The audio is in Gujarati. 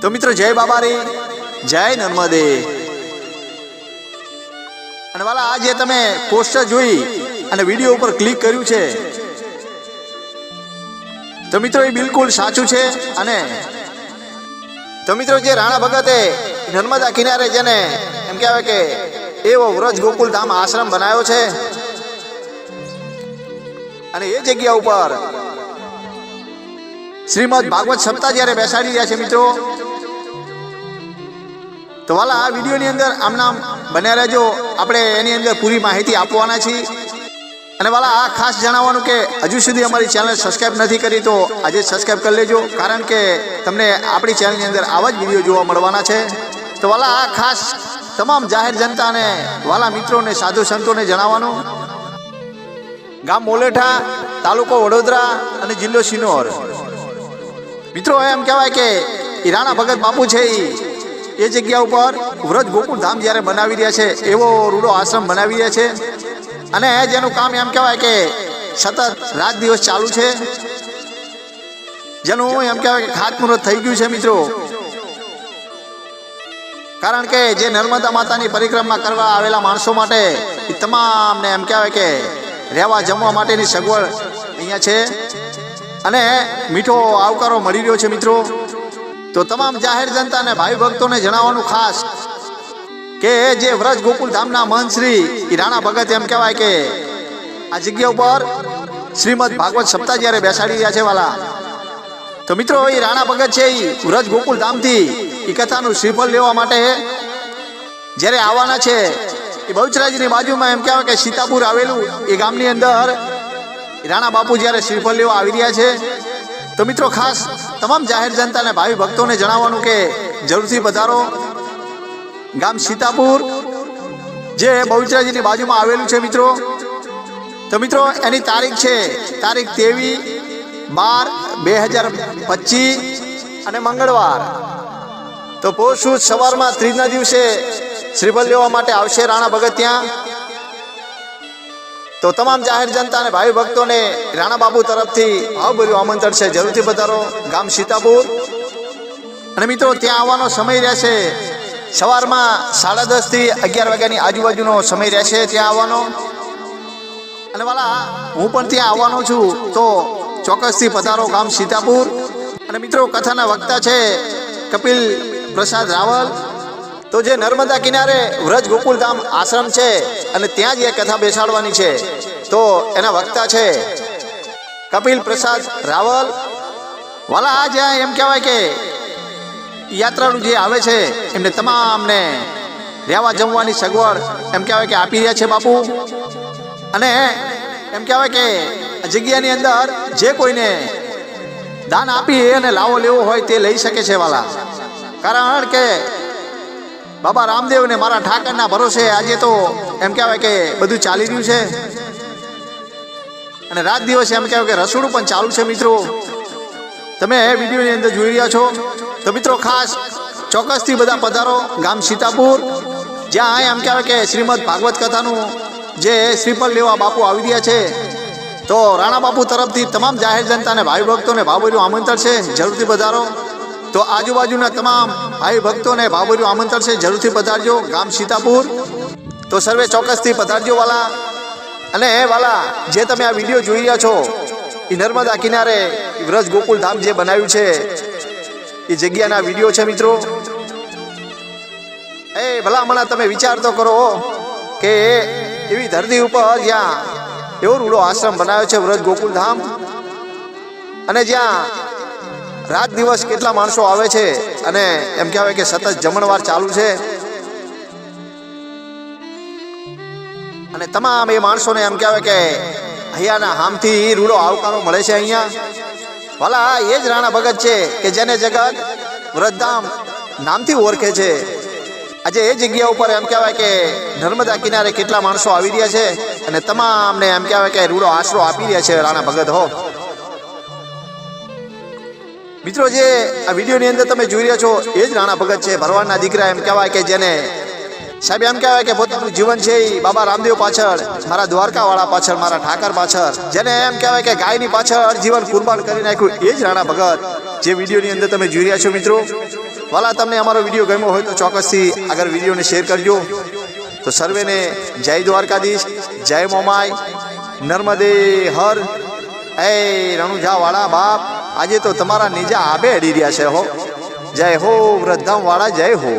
તો મિત્રો જય બાબારી, જય નર્મદે। અને વાલા આજે તમે પોસ્ટર જોઈ અને વિડીયો ઉપર ક્લિક કર્યું છે તો મિત્રો એ બિલકુલ સાચું છે। અને તો મિત્રો જે રાણા ભગતે નર્મદા કિનારે જેને એમ કહેવાય કે એવો વ્રજ ગોકુલ ધામ આશ્રમ બનાવ્યો છે અને એ જગ્યા ઉપર શ્રીમદ ભાગવત સપ્તાહ જ્યારે બેસાડી રહ્યા છે મિત્રો, તો વાલા આ વિડીયોની અંદર આમનામ બન્યા રહેજો, આપણે એની અંદર પૂરી માહિતી આપવાના છીએ। અને વાલા આ ખાસ જણાવવાનું કે હજુ સુધી અમારી ચેનલ સબસ્ક્રાઈબ નથી કરી તો આજે સબસ્ક્રાઈબ કરી લેજો, કારણ કે તમને આપણી ચેનલની અંદર આવા જ વિડીયો જોવા મળવાના છે। તો વાલા આ ખાસ તમામ જાહેર જનતાને, વાલા મિત્રોને, સાધુ સંતોને જણાવવાનું, ગામ મોલેઠા, તાલુકો વડોદરા અને જિલ્લો સિનોર। મિત્રો એમ કહેવાય કે રાણા ભગત બાપુ છે એ જગ્યા ઉપર વ્રજ ગોકુળ ધામ જ્યારે બનાવી રહ્યા છે, એવો રૂડો આશ્રમ બનાવી રહ્યા છે અને જેનું કામ એમ કહેવાય કે સતત રાત દિવસ ચાલુ છે, જેનું એમ કહેવાય કે ખાતમુહૂર્ત થઈ ગયું છે મિત્રો। કારણ કે જે નર્મદા માતાની પરિક્રમા કરવા આવેલા માણસો માટે એ તમામને એમ કહેવાય કે રહેવા જમવા માટેની સગવડ અહીંયા છે અને મીઠો આવકારો મળી રહ્યો છે મિત્રો। તો તમામ જાહેર જનતા અને ભાઈ ભક્તોને જણાવવાનું ખાસ કે જે વ્રજ ગોકુલ ધામના મહંત શ્રી રાણા ભગત એમ કહેવાય કે આ જગ્યા ઉપર શ્રીમદ ભાગવત સપ્તાહ જ્યારે બેસાડી રહ્યા છે વાલા, તો મિત્રો એ રાણા ભગત છે એ વ્રજ ગોકુલ ધામથી એ કથાનું શ્રીફળ લેવા માટે જ્યારે આવવાના છે, એ બહુચરાજીની બાજુમાં એમ કહેવાય કે સીતાપુર આવેલું એ ગામની અંદર રાણા બાપુ જ્યારે શ્રીફળ લેવા આવી રહ્યા છે, તો મિત્રો ખાસ તમામ જાહેર જનતા અને ભાવિ ભક્તોને જણાવવાનું કે જરૂરથી પધારો। ગામ સીતાપુર જે બહુચરાજીની બાજુમાં આવેલું છે મિત્રો, તો મિત્રો એની તારીખ છે તારીખ 23/12/2025 અને મંગળવાર। તો પોષ સવારમાં ત્રીજના દિવસે શ્રીફળ લેવા માટે આવશે રાણા ભગત ત્યાં। તો તમામ જાહેર જનતા અને ભાઈ ભક્તોને રાણા બાપુ તરફથી ભાવભર્યું આમંત્રણ છે, જરૂરથી પધારો ગામ સીતાપુર। અને મિત્રો ત્યાં આવવાનો સમય રહેશે સવારમાં 10:30 થી 11 વાગ્યાની આજુબાજુનો સમય રહેશે ત્યાં આવવાનો। અને વાલા હું પણ ત્યાં આવવાનો છું, તો ચોક્કસથી પધારો ગામ સીતાપુર। અને મિત્રો કથાના વક્તા છે કપિલ પ્રસાદ રાવલ, તો જે નર્મદા કિનારે વ્રજ ગોકુલ ધામ આશ્રમ છે અને ત્યાં જ એ કથા બેસાડવાની છે, તો એના વક્તા છે કપિલ પ્રસાદ રાવલ। વાલા આ જ્યાં એમ કહેવાય કે યાત્રાળુ જે આવે છે એમને તમામને રહેવા જમવાની સગવડ એમ કહેવાય કે આપી રહ્યા છે બાપુ। અને એમ કહેવાય કે આ જગ્યાની અંદર જે કોઈને દાન આપી અને લાવો લેવો હોય તે લઈ શકે છે વાલા, કારણ કે બાબા રામદેવ ને મારા ઠાકરના ભરોસે આજે તો એમ કહેવાય કે બધું ચાલી રહ્યું છે અને રાત દિવસ એમ કહેવાય કે રસોડું પણ ચાલુ છે મિત્રો, તમે વિડીયોની અંદર જોઈ રહ્યા છો। તો મિત્રો ખાસ ચોક્કસથી બધા પધારો ગામ સીતાપુર, જ્યાં એમ કહેવાય કે શ્રીમદ ભાગવત કથાનું જે શ્રીફળ લેવા બાપુ આવી રહ્યા છે, તો રાણા બાપુ તરફથી તમામ જાહેર જનતા અને ભાઈ ભક્તોને ભાવભર્યું આમંત્રણ છે, જરૂરથી પધારો। તો આજુબાજુના તમામ ભાઈ ભક્તોને ભાવભર્યું આમંત્રણ છે, જરૂરથી પધારજો ગામ સીતાપુર। તો સર્વે ચોક્કસથી પધારજો વાલા। અને વાલા જે તમે આ વિડીયો જોઈ રહ્યા છો એ નર્મદા કિનારે વ્રજ ગોકુલ ધામ જે બનાવ્યું છે એ જગ્યાના વિડીયો છે મિત્રો। એ ભલામણા તમે વિચાર તો કરો કે એવી ધરતી ઉપર જ્યાં એવો રૂડો આશ્રમ બનાવ્યો છે વ્રજ ગોકુલ ધામ, અને જ્યાં રાત દિવસ કેટલા માણસો આવે છે અને એમ કહેવાય કે સતત જમણવાર ચાલુ છે, અને તમામ એ માણસોને એમ કહેવાય કે અહીંયાના હામથી રૂડો આવકારો મળે છે અહીંયા વાલા। એ જ રાણા ભગત છે કે જેને જગત વ્રજધામ નામથી ઓળખે છે। આજે એ જગ્યા ઉપર એમ કહેવાય કે નર્મદા કિનારે કેટલા માણસો આવી રહ્યા છે અને તમામને એમ કહેવાય કે રૂડો આશરો આપી રહ્યા છે રાણા ભગત હો। મિત્રો જે આ વિડીયોની અંદર તમે જોઈ રહ્યા છો એ જ રાણા ભગત છે, ભરવાડના દીકરા એમ કહેવાય કે જેને સાહેબ એમ કહેવાય કે પોતાનું જીવન છે એ બાબા રામદેવ પાછળ, મારા દ્વારકાવાળા પાછળ, મારા ઠાકર પાછળ, જેને એમ કહેવાય કે ગાયની પાછળ જીવન કુરબાન કરી નાખ્યું, એ જ રાણા ભગત જે વિડીયોની અંદર તમે જોઈ રહ્યા છો મિત્રો। વાલા તમને અમારો વિડીયો ગમ્યો હોય તો ચોક્કસથી આગળ વિડીયોને શેર કરજો. તો સર્વેને જય દ્વારકાધીશ, જય મોમાય, નર્મદે હર. એ રણુજા વાળા બાપ, આજે તો તમારા નીજા આબે અડી રહ્યા છે હો. જય હો વૃદ્ધામ વાળા, જય હો.